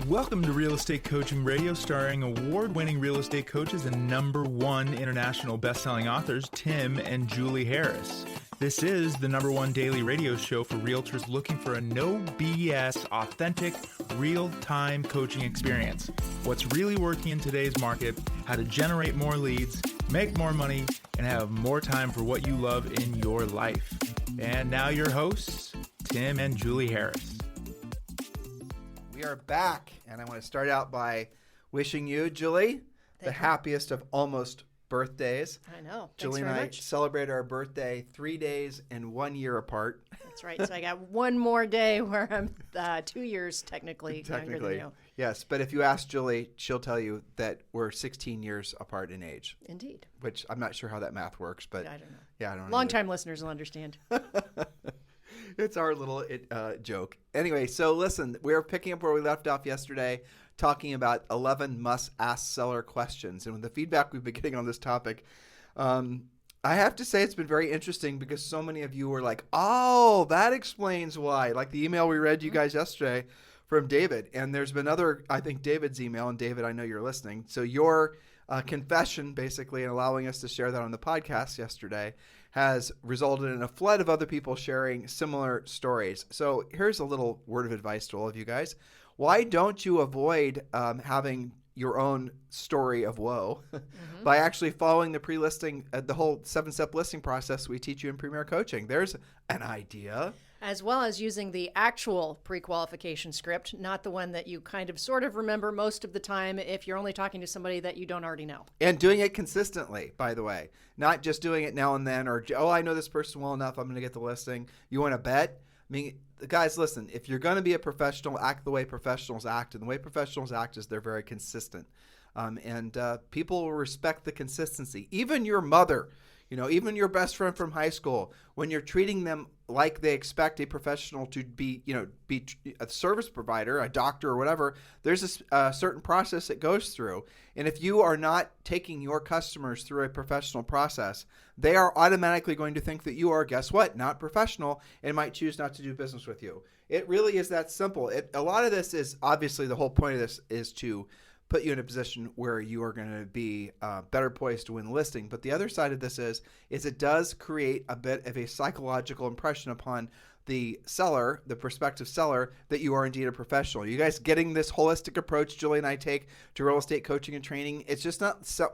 Welcome to Real Estate Coaching Radio, starring award-winning real estate coaches and #1 international best-selling authors, Tim and Julie Harris. This is the #1 daily radio show for realtors looking for a no BS, authentic, real-time coaching experience. What's really working in today's market, how to generate more leads, make more money, and have more time for what you love in your life. And now your hosts, Tim and Julie Harris. We are back, and I want to start out by wishing you, Julie, the happiest of almost birthdays. I know. Julie and I celebrate our birthday 3 days and 1 year apart. That's right. So I got one more day where I'm 2 years technically younger than you. Yes, but if you ask Julie, she'll tell you that we're 16 years apart in age. Indeed. Which I'm not sure how that math works, but I don't know. Yeah, I don't know. Long-time listeners will understand. It's our little joke. Anyway, so listen, we're picking up where we left off yesterday, talking about 11 must-ask seller questions. And with the feedback we've been getting on this topic, I have to say it's been very interesting because so many of you were like, oh, that explains why. Like the email we read you guys yesterday from David. And there's been other, I think, David's email. And David, I know you're listening. So your confession, basically, and allowing us to share that on the podcast yesterday has resulted in a flood of other people sharing similar stories. So here's a little word of advice to all of you guys. Why don't you avoid having your own story of woe by actually following the pre-listing, the whole 7-step listing process we teach you in Premier Coaching? There's an idea. As well as using the actual pre-qualification script, not the one that you kind of sort of remember most of the time if you're only talking to somebody that you don't already know. And doing it consistently, by the way. Not just doing it now and then or, oh, I know this person well enough, I'm going to get the listing. You want to bet? I mean, guys, listen, if you're going to be a professional, act the way professionals act. And the way professionals act is they're very consistent. And people will respect the consistency. Even your mother, even your best friend from high school, when you're treating them like they expect a professional to be, be a service provider, a doctor or whatever, there's a certain process it goes through. And if you are not taking your customers through a professional process, they are automatically going to think that you are, guess what, not professional and might choose not to do business with you. It really is that simple. A lot of this is, obviously, the whole point of this is to put you in a position where you are going to be better poised to win the listing. But the other side of this is it does create a bit of a psychological impression upon the seller, the prospective seller, that you are indeed a professional. You guys getting this holistic approach Julie and I take to real estate coaching and training? It's just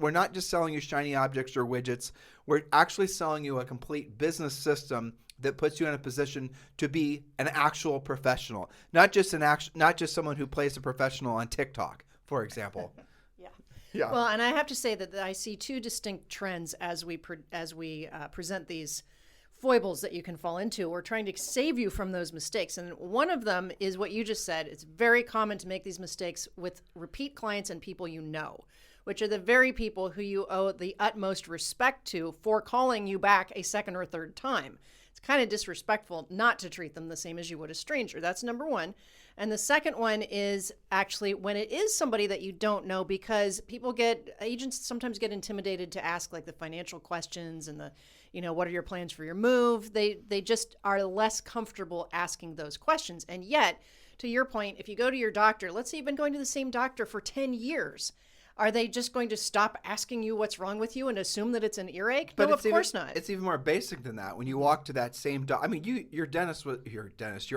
we're not just selling you shiny objects or widgets. We're actually selling you a complete business system that puts you in a position to be an actual professional, not just someone who plays a professional on TikTok, for example. Yeah. Well, and I have to say that I see two distinct trends as we present these foibles that you can fall into. We're trying to save you from those mistakes. And one of them is what you just said. It's very common to make these mistakes with repeat clients and people you know, which are the very people who you owe the utmost respect to for calling you back a second or third time. It's kind of disrespectful not to treat them the same as you would a stranger. That's number one. And the second one is actually when it is somebody that you don't know, because agents sometimes get intimidated to ask like the financial questions and what are your plans for your move? They just are less comfortable asking those questions. And yet, to your point, if you go to your doctor, let's say you've been going to the same doctor for 10 years, are they just going to stop asking you what's wrong with you and assume that it's an earache? No, of course not. It's even more basic than that. When you walk to that same doctor, your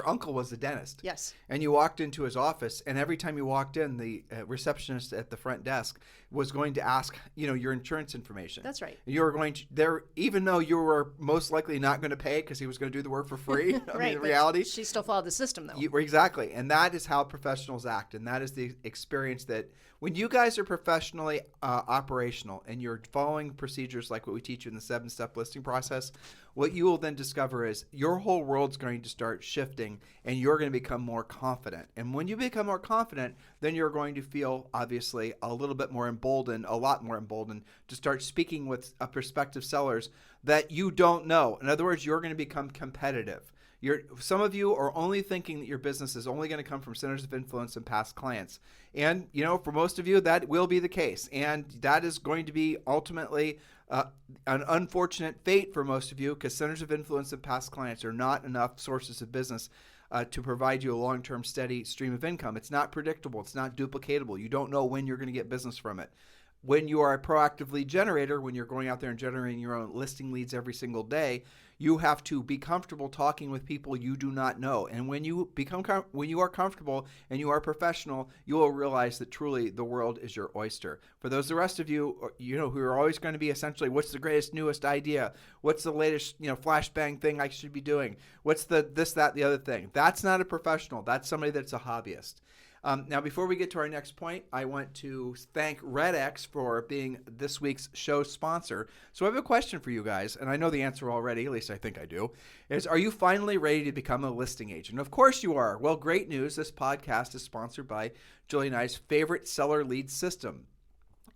uncle was a dentist. Yes. And you walked into his office, and every time you walked in, the receptionist at the front desk was going to ask, your insurance information. That's right. You were going to even though you were most likely not going to pay because he was going to do the work for free. Right. In reality, she still followed the system, though. Exactly, and that is how professionals act, and that is the experience that when you guys are professionally operational and you're following procedures like what we teach you in the 7-step listing process, what you will then discover is your whole world's going to start shifting and you're going to become more confident. And when you become more confident, then you're going to feel obviously a little bit more emboldened, a lot more emboldened to start speaking with prospective sellers that you don't know. In other words, you're going to become competitive. Some of you are only thinking that your business is only going to come from centers of influence and past clients. And, for most of you, that will be the case. And that is going to be ultimately an unfortunate fate for most of you because centers of influence and past clients are not enough sources of business to provide you a long-term steady stream of income. It's not predictable. It's not duplicatable. You don't know when you're going to get business from it. When you are a proactive lead generator, when you're going out there and generating your own listing leads every single day, you have to be comfortable talking with people you do not know. And when you are comfortable and you are professional, you will realize that truly the world is your oyster. For those the rest of you, who are always going to be essentially, what's the greatest, newest idea? What's the latest, flashbang thing I should be doing? What's the this, that, the other thing? That's not a professional. That's somebody that's a hobbyist. Now, before we get to our next point, I want to thank RedX for being this week's show sponsor. So I have a question for you guys, and I know the answer already, at least I think I do, is are you finally ready to become a listing agent? Of course you are. Well, great news. This podcast is sponsored by Julie and I's favorite seller lead system.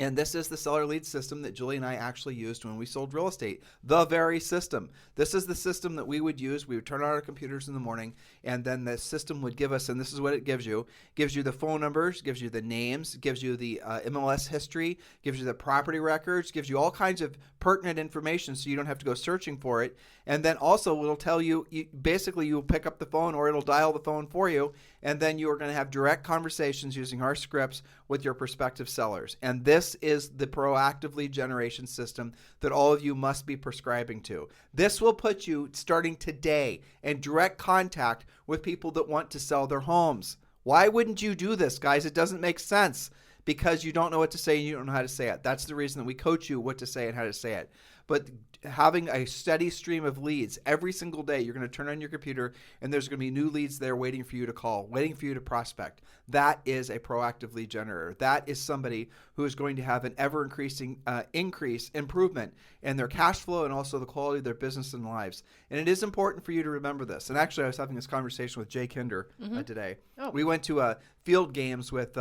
And this is the seller lead system that Julie and I actually used when we sold real estate. The very system. This is the system that we would use. We would turn on our computers in the morning, and then the system would give us, and this is what it gives you. Gives you the phone numbers, gives you the names, gives you the MLS history, gives you the property records, gives you all kinds of pertinent information so you don't have to go searching for it. And then also it'll tell you, basically you'll pick up the phone or it'll dial the phone for you, and then you are going to have direct conversations using our scripts with your prospective sellers. And this is the proactive lead generation system that all of you must be prescribing to. This will put you, starting today, in direct contact with people that want to sell their homes. Why wouldn't you do this, guys? It doesn't make sense, because you don't know what to say and you don't know how to say it. That's the reason that we coach you what to say and how to say it. But having a steady stream of leads every single day, you're going to turn on your computer and there's going to be new leads there waiting for you to call, waiting for you to prospect. That is a proactive lead generator. That is somebody who is going to have an ever-increasing improvement in their cash flow and also the quality of their business and lives. And it is important for you to remember this. And actually, I was having this conversation with Jay Kinder today. Oh. We went to field games with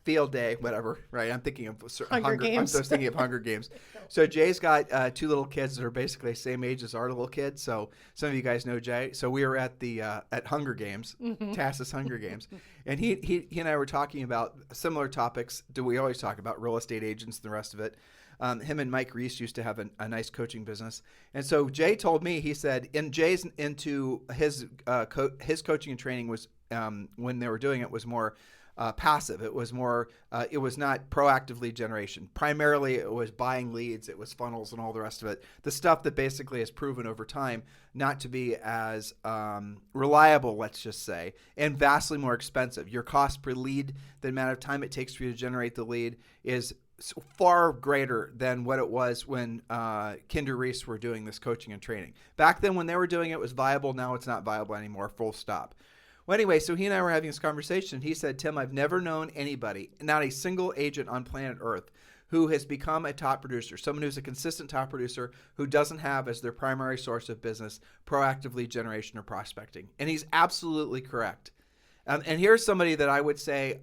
Field Day, whatever. Right? I'm thinking of Hunger Games. I was thinking of Hunger Games. So Jay's got two little kids that are basically the same age as our little kids. So some of you guys know Jay. So we were at the at Hunger Games, TASS's Hunger Games, and he and I were talking about similar topics that we always talk about, real estate agents and the rest of it. Him and Mike Reese used to have a nice coaching business. And so Jay told me, he said, Jay's into his coaching and training was, when they were doing it, was more passive. It was more, it was not proactive lead generation. Primarily, it was buying leads. It was funnels and all the rest of it. The stuff that basically has proven over time not to be as reliable, let's just say, and vastly more expensive. Your cost per lead, the amount of time it takes for you to generate the lead, is far greater than what it was when Kinder Reese were doing this coaching and training. Back then when they were doing it, it was viable. Now it's not viable anymore, full stop. Well, anyway, so he and I were having this conversation. He said, Tim, I've never known anybody, not a single agent on planet Earth, who has become a top producer, someone who's a consistent top producer who doesn't have as their primary source of business proactive lead generation or prospecting. And he's absolutely correct. And here's somebody that I would say,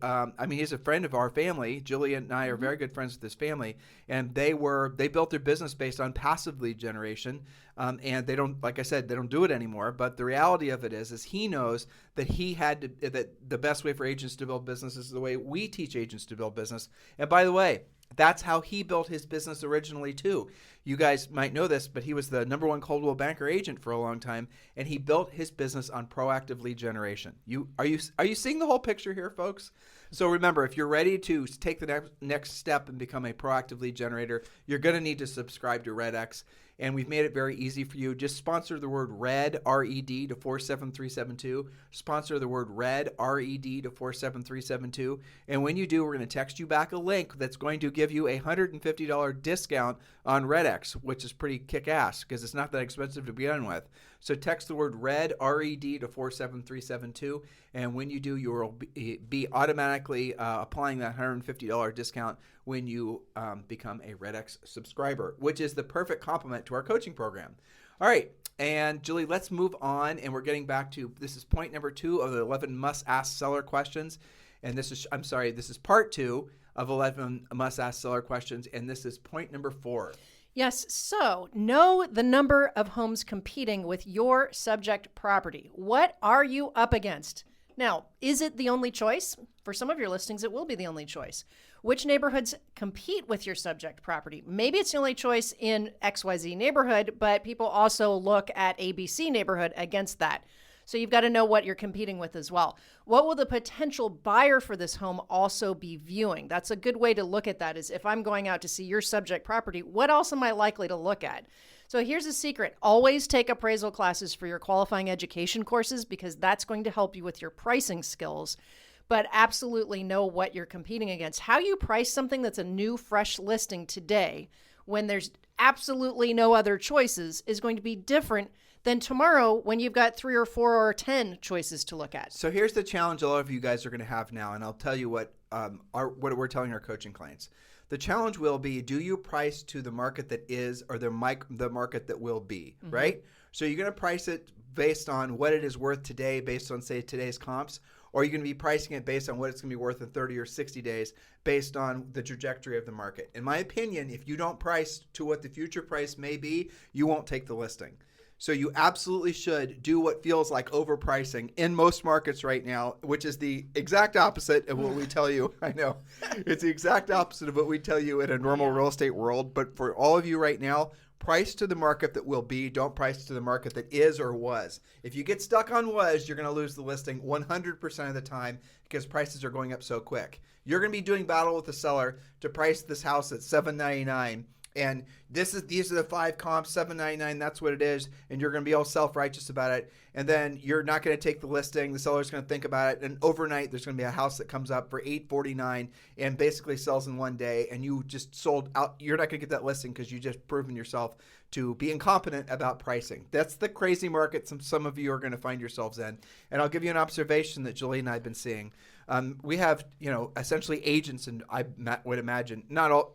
he's a friend of our family. Julie and I are very good friends with his family, and they built their business based on passive lead generation, and they don't, like I said, they don't do it anymore. But the reality of it is he knows that that the best way for agents to build business is the way we teach agents to build business. And by the way, that's how he built his business originally too. You guys might know this, but he was the #1 Coldwell Banker agent for a long time, and he built his business on proactive lead generation. Are you seeing the whole picture here, folks? So remember, if you're ready to take the next step and become a proactive lead generator, you're going to need to subscribe to RedX. And we've made it very easy for you. Just sponsor the word RED, R-E-D, to 47372. Sponsor the word RED, R-E-D, to 47372. And when you do, we're going to text you back a link that's going to give you a $150 discount on RedX, which is pretty kick-ass because it's not that expensive to begin with. So text the word RED, R-E-D, to 47372. And when you do, you will be automatically applying that $150 discount when you become a RedX subscriber, which is the perfect complement to our coaching program. All right, and Julie, let's move on, and we're getting back to, this is point number 2 of the 11 must-ask seller questions, and this is part 2 of 11 must-ask seller questions, and this is point number 4. Yes, so know the number of homes competing with your subject property. What are you up against? Now, is it the only choice? For some of your listings, it will be the only choice. Which neighborhoods compete with your subject property? Maybe it's the only choice in XYZ neighborhood, but people also look at ABC neighborhood against that. So you've got to know what you're competing with as well. What will the potential buyer for this home also be viewing? That's a good way to look at that, is if I'm going out to see your subject property, what else am I likely to look at? So here's a secret. Always take appraisal classes for your qualifying education courses, because that's going to help you with your pricing skills. But absolutely know what you're competing against. How you price something that's a new, fresh listing today when there's absolutely no other choices is going to be different than tomorrow when you've got 3 or 4 or 10 choices to look at. So here's the challenge a lot of you guys are going to have now, and I'll tell you what we're telling our coaching clients. The challenge will be, do you price to the market that is, or the market that will be, right? So you're going to price it based on what it is worth today, based on, say, today's comps, or you're going to be pricing it based on what it's going to be worth in 30 or 60 days based on the trajectory of the market. In my opinion, if you don't price to what the future price may be, you won't take the listing. So you absolutely should do what feels like overpricing in most markets right now, which is the exact opposite of what we tell you. I know. It's the exact opposite of what we tell you in a normal real estate world. But for all of you right now, price to the market that will be. Don't price to the market that is or was. If you get stuck on was, you're going to lose the listing 100% of the time because prices are going up so quick. You're going to be doing battle with the seller to price this house at $799. And these are the 5 comps, $799, that's what it is, and you're going to be all self-righteous about it. And then you're not going to take the listing. The seller's going to think about it, and overnight there's going to be a house that comes up for $849 and basically sells in one day, and you just sold out. You're not going to get that listing because you just proven yourself to be incompetent about pricing. That's the crazy market some of you are going to find yourselves in. And I'll give you an observation that Julie and I have been seeing. We have, essentially agents, and I would imagine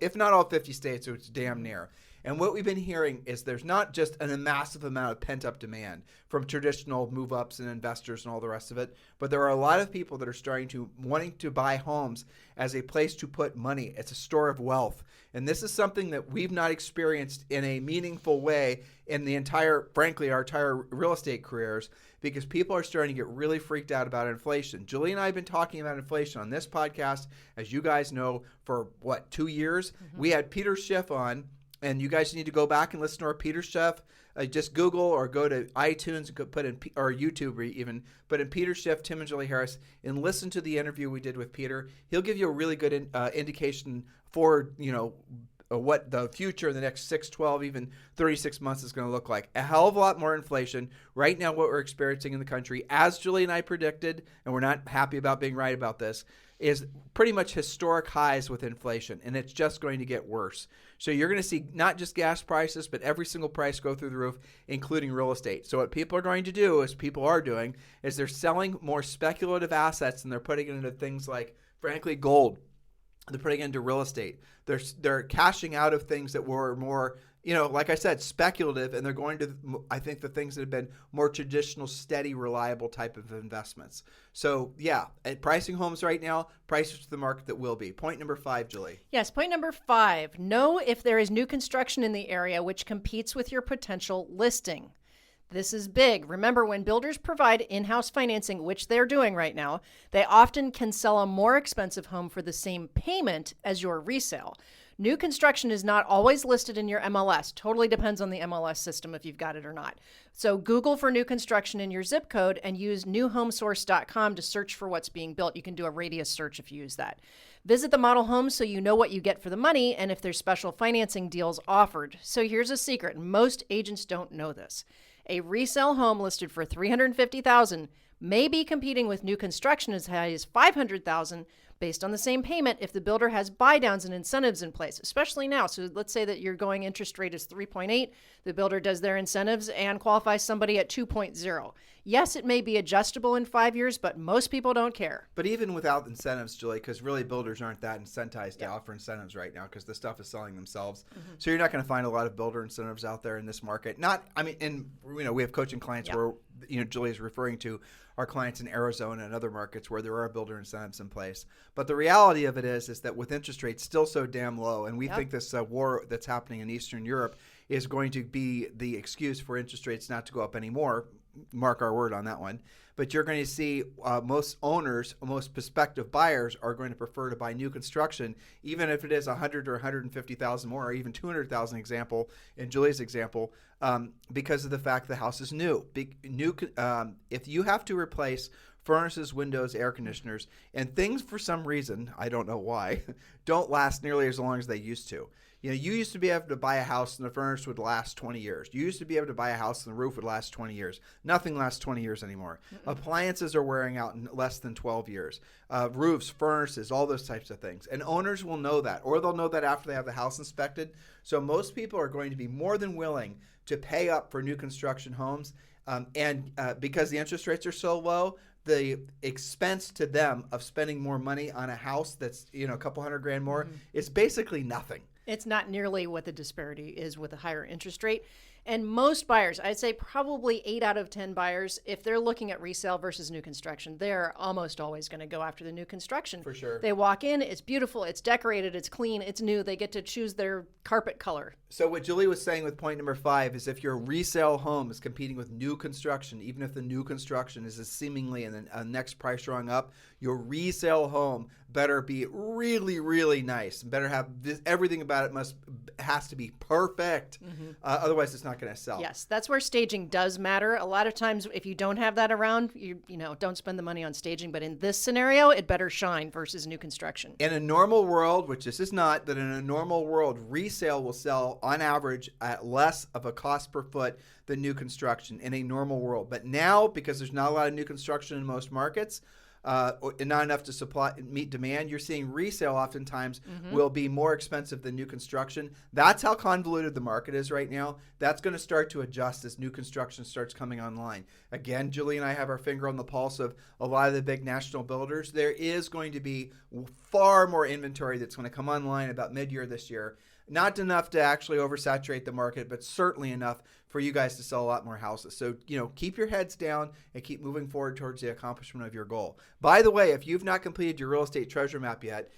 if not all 50 states, so it's damn near. And what we've been hearing is there's not just a massive amount of pent-up demand from traditional move-ups and investors and all the rest of it, but there are a lot of people that are wanting to buy homes as a place to put money. It's a store of wealth. And this is something that we've not experienced in a meaningful way in our entire real estate careers, because people are starting to get really freaked out about inflation. Julie and I have been talking about inflation on this podcast, as you guys know, for 2 years? We had Peter Schiff on. And you guys need to go back and listen to our Peter Schiff. Just Google or go to iTunes and put in, or YouTube even, put in Peter Schiff, Tim and Julie Harris, and listen to the interview we did with Peter. He'll give you a really good indication for, what the future in the next 6, 12, even 36 months is going to look like. A hell of a lot more inflation. Right now, what we're experiencing in the country, as Julie and I predicted, and we're not happy about being right about this, is pretty much historic highs with inflation, and it's just going to get worse. So you're going to see not just gas prices, but every single price go through the roof, including real estate. So what people are going to do, as people are doing, is they're selling more speculative assets, and they're putting it into things like, frankly, gold. They're putting it into real estate. They're cashing out of things that were more, like I said, speculative, and they're going to, I think, the things that have been more traditional, steady, reliable type of investments. So, yeah, at pricing homes right now, prices to the market that will be. Point number 5, Julie. Yes, point number 5. Know if there is new construction in the area which competes with your potential listing. This is big. Remember, when builders provide in-house financing, which they're doing right now, they often can sell a more expensive home for the same payment as your resale. New construction is not always listed in your MLS. Totally depends on the MLS system if you've got it or not. So Google for new construction in your zip code and use newhomesource.com to search for what's being built. You can do a radius search if you use that. Visit the model homes so you know what you get for the money and if there's special financing deals offered. So here's a secret. Most agents don't know this. A resale home listed for $350,000 may be competing with new construction as high as $500,000 based on the same payment if the builder has buy downs and incentives in place, especially now. So let's say that you're going interest rate is 3.8, the builder does their incentives and qualifies somebody at 2.0. Yes, it may be adjustable in 5 years, but most people don't care. But even without incentives, Julie, because really builders aren't that incentivized to offer incentives right now because the stuff is selling themselves. So you're not going to find a lot of builder incentives out there in this market. We have coaching clients where, Julie is referring to our clients in Arizona and other markets where there are builder incentives in place. But the reality of it is that with interest rates still so damn low, and we think this war that's happening in Eastern Europe is going to be the excuse for interest rates not to go up anymore. Mark our word on that one. but you're going to see most owners, most prospective buyers are going to prefer to buy new construction, even if it is 100 or 150,000 more, or even 200,000 example in Julie's example, because of the fact the house is new. If you have to replace furnaces, windows, air conditioners, and things for some reason, I don't know why, don't last nearly as long as they used to. You used to be able to buy a house and the furnace would last 20 years. You used to be able to buy a house and the roof would last 20 years. Nothing lasts 20 years anymore. Appliances are wearing out in less than 12 years. Roofs, furnaces, all those types of things. And owners will know that, or they'll know that after they have the house inspected. So most people are going to be more than willing to pay up for new construction homes. And because the interest rates are so low, the expense to them of spending more money on a house that's, a couple $100,000 more is basically nothing. It's not nearly what the disparity is with a higher interest rate. And most buyers, I'd say probably 8 out of 10 buyers, if they're looking at resale versus new construction, they're almost always going to go after the new construction. For sure. They walk in, it's beautiful, it's decorated, it's clean, it's new. They get to choose their carpet color. So what Julie was saying with point number 5 is if your resale home is competing with new construction, even if the new construction is seemingly in the next price rung up, your resale home better be really, really nice. Better have everything about it has to be perfect. Otherwise, it's not going to sell. Yes, that's where staging does matter. A lot of times, if you don't have that around, you don't spend the money on staging. But in this scenario, it better shine versus new construction. In a normal world, which this is not, that in a normal world, resale will sell on average at less of a cost per foot than new construction in a normal world. But now, because there's not a lot of new construction in most markets, and not enough to meet demand, you're seeing resale oftentimes will be more expensive than new construction. That's how convoluted the market is right now. That's going to start to adjust as new construction starts coming online. Again, Julie and I have our finger on the pulse of a lot of the big national builders. There is going to be far more inventory that's going to come online about mid-year this year. Not enough to actually oversaturate the market, but certainly enough for you guys to sell a lot more houses. So, keep your heads down and keep moving forward towards the accomplishment of your goal. By the way, if you've not completed your real estate treasure map yet,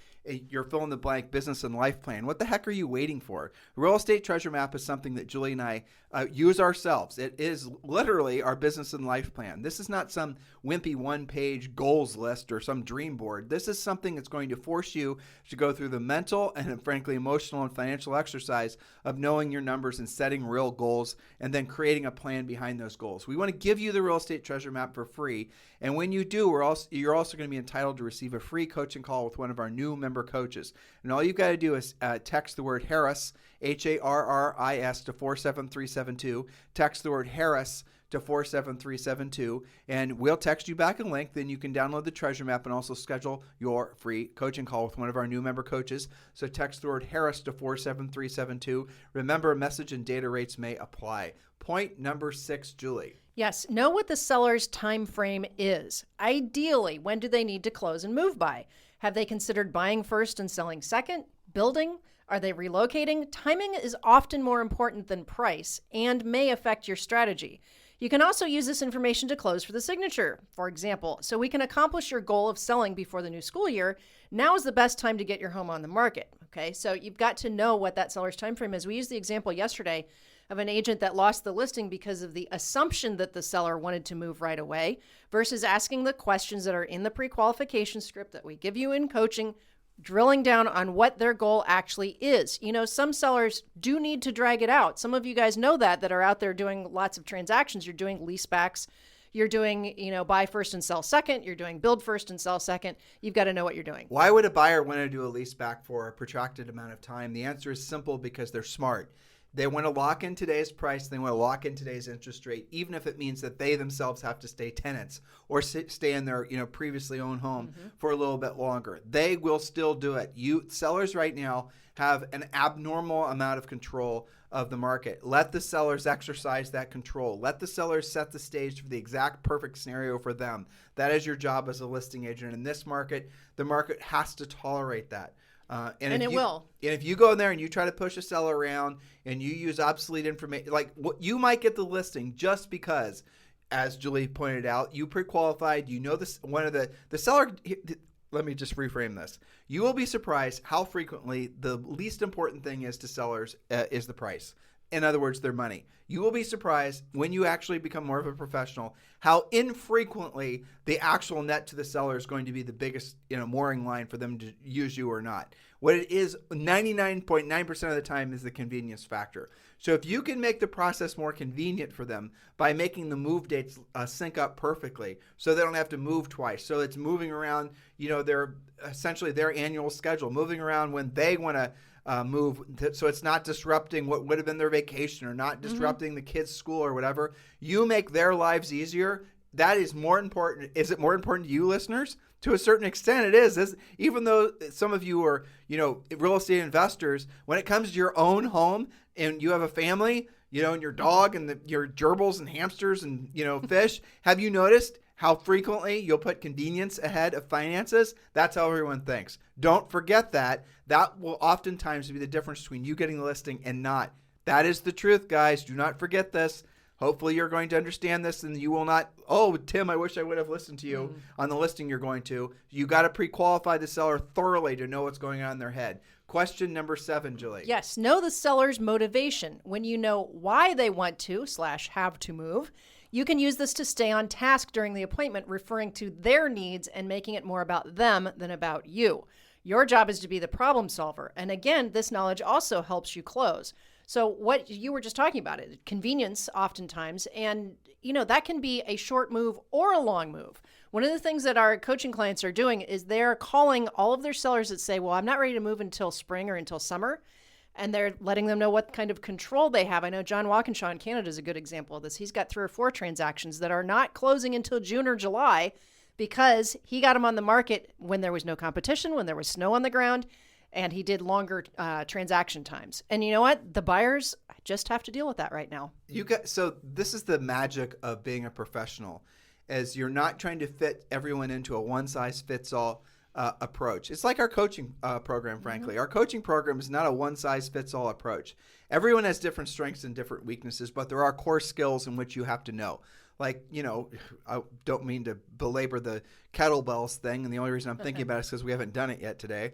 your fill in the blank business and life plan, what the heck are you waiting for? Real estate treasure map is something that Julie and I use ourselves. It is literally our business and life plan. This is not some wimpy one-page goals list or some dream board. This is something that's going to force you to go through the mental and frankly emotional and financial exercise of knowing your numbers and setting real goals and then creating a plan behind those goals. We want to give you the real estate treasure map for free. And when you do, you're also going to be entitled to receive a free coaching call with one of our new member coaches. And all you've got to do is text the word Harris, Harris, to 47372. Text the word Harris to 47372, and we'll text you back a link. Then you can download the treasure map and also schedule your free coaching call with one of our new member coaches. So text the word Harris to 47372. Remember, message and data rates may apply. Point number 6, Julie. Yes, know what the seller's time frame is. Ideally, when do they need to close and move by? Have they considered buying first and selling second? Building? Are they relocating? Timing is often more important than price and may affect your strategy. You can also use this information to close for the signature. For example, so we can accomplish your goal of selling before the new school year, now is the best time to get your home on the market. Okay, so you've got to know what that seller's time frame is. We used the example yesterday of an agent that lost the listing because of the assumption that the seller wanted to move right away versus asking the questions that are in the pre-qualification script that we give you in coaching, drilling down on what their goal actually is. Some sellers do need to drag it out. Some of you guys know that are out there doing lots of transactions. You're doing leasebacks. You're doing, buy first and sell second. You're doing build first and sell second. You've got to know what you're doing. Why would a buyer want to do a leaseback for a protracted amount of time? The answer is simple: because they're smart. They want to lock in today's price. They want to lock in today's interest rate, even if it means that they themselves have to stay tenants or stay in their previously owned home for a little bit longer. They will still do it. Sellers right now have an abnormal amount of control of the market. Let the sellers exercise that control. Let the sellers set the stage for the exact perfect scenario for them. That is your job as a listing agent. In this market, the market has to tolerate that. And it will. And if you go in there and you try to push a seller around and you use obsolete information, you might get the listing just because, as Julie pointed out, you pre-qualified. This the seller. Let me just reframe this. You will be surprised how frequently the least important thing is to sellers is the price. in other words, their money. You will be surprised when you actually become more of a professional how infrequently the actual net to the seller is going to be the biggest, mooring line for them to use you or not. What it is 99.9% of the time is the convenience factor. So if you can make the process more convenient for them by making the move dates sync up perfectly so they don't have to move twice. So it's moving around, their essentially their annual schedule, moving around when they want to move, so it's not disrupting what would have been their vacation or not disrupting the kids' school or whatever. You make their lives easier. That is more important. Is it more important to you, listeners? To a certain extent, it is. Even though some of you are, real estate investors, when it comes to your own home and you have a family, and your dog and your gerbils and hamsters and, fish, have you noticed how frequently you'll put convenience ahead of finances? That's how everyone thinks. Don't forget that. That will oftentimes be the difference between you getting the listing and not. That is the truth, guys. Do not forget this. Hopefully you're going to understand this and you will not, oh, Tim, I wish I would have listened to you on the listing you're going to. You got to pre-qualify the seller thoroughly to know what's going on in their head. Question number 7, Julie. Yes, know the seller's motivation. When you know why they want to / have to move, you can use this to stay on task during the appointment, referring to their needs and making it more about them than about you. Your job is to be the problem solver. And again, this knowledge also helps you close. So what you were just talking about, it convenience oftentimes, and that can be a short move or a long move. One of the things that our coaching clients are doing is they're calling all of their sellers that say, well, I'm not ready to move until spring or until summer. And they're letting them know what kind of control they have. I know John Walkinshaw in Canada is a good example of this. He's got 3 or 4 transactions that are not closing until June or July because he got them on the market when there was no competition, when there was snow on the ground, and he did longer transaction times. And you know what? The buyers just have to deal with that right now. So this is the magic of being a professional, as you're not trying to fit everyone into a one-size-fits-all approach. It's like our coaching program, frankly. Our coaching program is not a one-size-fits-all approach. Everyone has different strengths and different weaknesses, but there are core skills in which you have to know. Like, I don't mean to belabor the kettlebells thing, and the only reason I'm thinking about it is because we haven't done it yet today.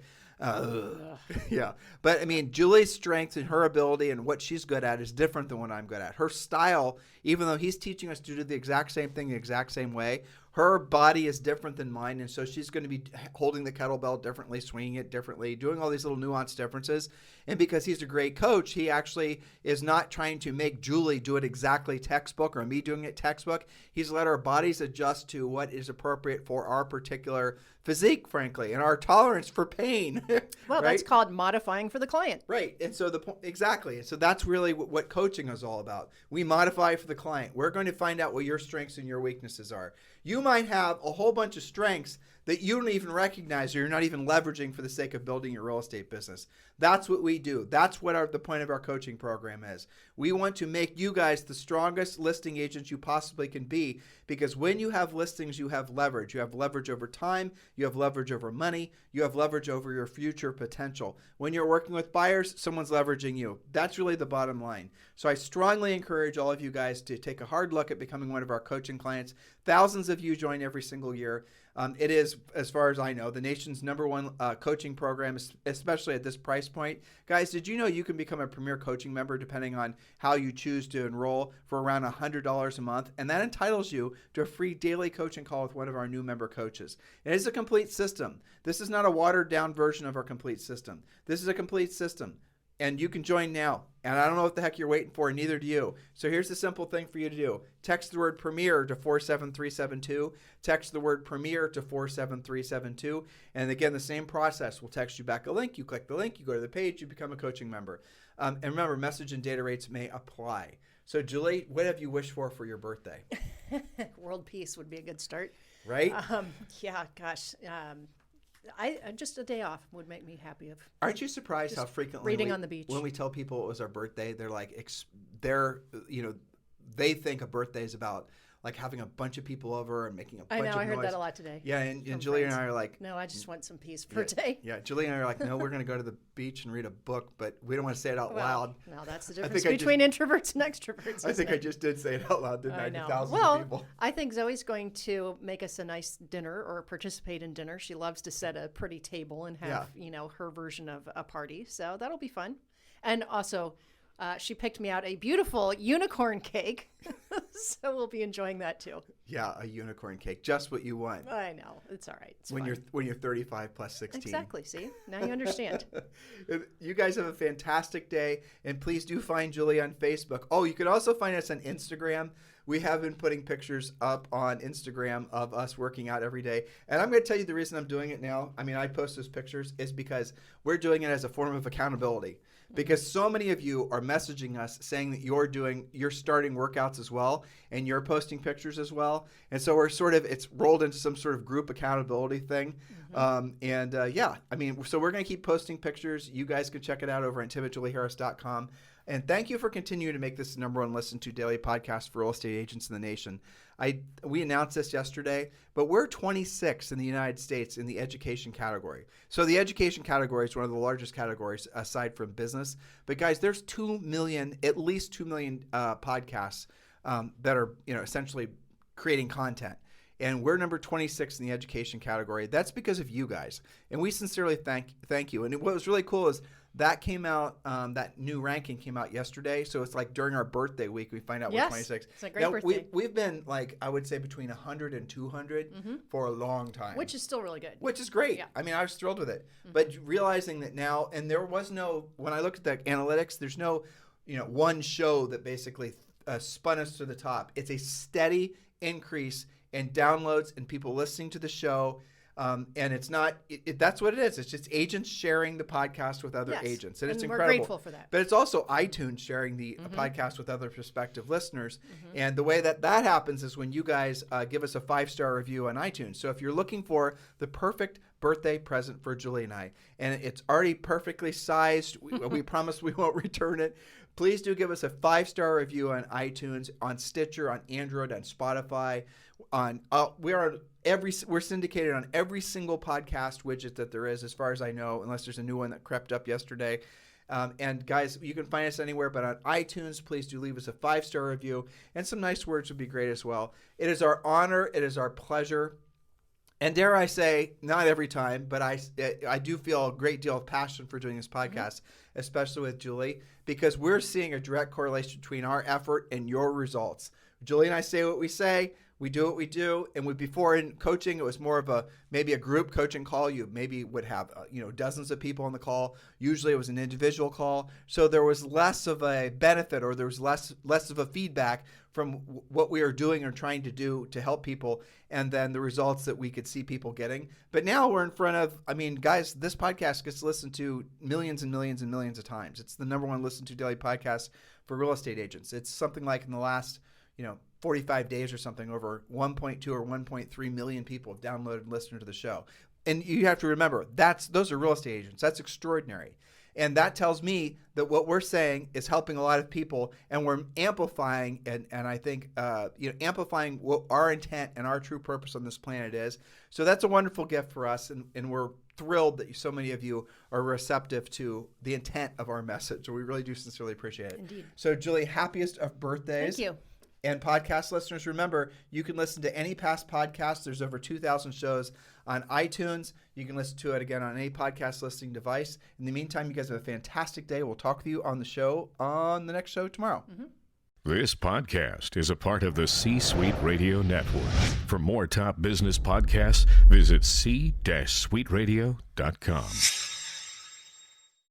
Yeah. But I mean, Julie's strength and her ability and what she's good at is different than what I'm good at. Her style, even though he's teaching us to do the exact same thing the exact same way, her body is different than mine. And so she's going to be holding the kettlebell differently, swinging it differently, doing all these little nuanced differences. And because he's a great coach, he actually is not trying to make Julie do it exactly textbook or me doing it textbook. He's let our bodies adjust to what is appropriate for our particular physique, frankly, and our tolerance for pain. Well, right? That's called modifying for the client. Right. And so exactly. So that's really what coaching is all about. We modify for the client. We're going to find out what your strengths and your weaknesses are. You might have a whole bunch of strengths that you don't even recognize or you're not even leveraging for the sake of building your real estate business. That's what we do. That's what the point of our coaching program is. We want to make you guys the strongest listing agents you possibly can be, because when you have listings, you have leverage. You have leverage over time. You have leverage over money. You have leverage over your future potential. When you're working with buyers, someone's leveraging you. That's really the bottom line. So I strongly encourage all of you guys to take a hard look at becoming one of our coaching clients. Thousands of you join every single year. It is, as far as I know, the nation's #1 coaching program, especially at this price point. Guys, did you know you can become a premier coaching member depending on how you choose to enroll for around $100 a month? And that entitles you to a free daily coaching call with one of our new member coaches. It is a complete system. This is not a watered down version of our complete system. This is a complete system. And you can join now. And I don't know what the heck you're waiting for, and neither do you. So here's the simple thing for you to do. Text the word Premier to 47372. Text the word Premier to 47372. And again, the same process. We'll text you back a link. You click the link. You go to the page. You become a coaching member. And remember, message and data rates may apply. So Julie, what have you wished for your birthday? World peace would be a good start. Right? Yeah, gosh. I just a day off would make me happy. Aren't you surprised how frequently reading on the beach when we tell people it was our birthday, they're like, they think a birthday is about like having a bunch of people over and making a bunch of noise. I heard that a lot today. Yeah, and Julie and I are like, no, I just want some peace for a day. Yeah, Julie and I are like, no, we're going to go to the beach and read a book, but we don't want to say it out loud. No, that's the difference between introverts and extroverts. I think I just did say it out loud, didn't I? know. Thousands of people. I think Zoe's going to make us a nice dinner or participate in dinner. She loves to set a pretty table and have, her version of a party. So that'll be fun. And also, she picked me out a beautiful unicorn cake. So we'll be enjoying that too. Yeah, a unicorn cake, just what you want. I know, it's all right. It's when fine. you're 35 plus 16. Exactly. See, now you understand. You guys have a fantastic day, and please do find Julie on Facebook. Oh, you can also find us on Instagram. We have been putting pictures up on Instagram of us working out every day. And I'm going to tell you the reason I'm doing it now. I mean, I post those pictures is because we're doing it as a form of accountability. Because so many of you are messaging us saying that you're starting workouts as well, and you're posting pictures as well. And so it's rolled into some sort of group accountability thing. Yeah, I mean, so we're going to keep posting pictures. You guys can check it out over at timotjulieharris.com. And thank you for continuing to make this the number one listened to daily podcast for real estate agents in the nation. We announced this yesterday, but we're 26 in the United States in the education category. So the education category is one of the largest categories aside from business. But guys, there's at least 2 million podcasts that are essentially creating content. And we're number 26 in the education category. That's because of you guys. And we sincerely thank you. And what was really cool is that came out, that new ranking came out yesterday. So it's like during our birthday week, we find out we're 26. It's a great birthday. We've been I would say between 100 and 200 for a long time. Which is still really good. Which is great. Yeah. I mean, I was thrilled with it. But realizing that now, and there was when I looked at the analytics, there's no, one show that basically spun us to the top. It's a steady increase in downloads and people listening to the show. And it's not, that's what it is. It's just agents sharing the podcast with other agents. And it's incredible. We're grateful for that. But it's also iTunes sharing the podcast with other prospective listeners. And the way that happens is when you guys give us a 5-star review on iTunes. So if you're looking for the perfect birthday present for Julie and I, and it's already perfectly sized, we promise we won't return it. Please do give us a 5-star review on iTunes, on Stitcher, on Android, on Spotify. We're syndicated on every single podcast widget that there is, as far as I know, unless there's a new one that crept up yesterday. And guys, you can find us anywhere, but on iTunes, please do leave us a 5-star review, and some nice words would be great as well. It is our honor. It is our pleasure. And dare I say, not every time, but I do feel a great deal of passion for doing this podcast, especially with Julie, because we're seeing a direct correlation between our effort and your results. Julie and I say what we say. We do what we do, and before in coaching, it was more of maybe a group coaching call. You maybe would have dozens of people on the call. Usually, it was an individual call, so there was less of a benefit, or there was less of a feedback from what we are doing or trying to do to help people, and then the results that we could see people getting. But now we're in front of, guys, this podcast gets listened to millions and millions and millions of times. It's the number one listened to daily podcast for real estate agents. It's something like in the last 45 days or something, over 1.2 or 1.3 million people have downloaded and listened to the show. And you have to remember, those are real estate agents. That's extraordinary. And that tells me that what we're saying is helping a lot of people, and we're amplifying and I think amplifying what our intent and our true purpose on this planet is. So that's a wonderful gift for us, and we're thrilled that so many of you are receptive to the intent of our message. We really do sincerely appreciate it. Indeed. So Julie, happiest of birthdays. Thank you. And podcast listeners, remember, you can listen to any past podcast. There's over 2,000 shows on iTunes. You can listen to it again on any podcast listening device. In the meantime, you guys have a fantastic day. We'll talk with you on the next show tomorrow. This podcast is a part of the C-Suite Radio Network. For more top business podcasts, visit c-suiteradio.com.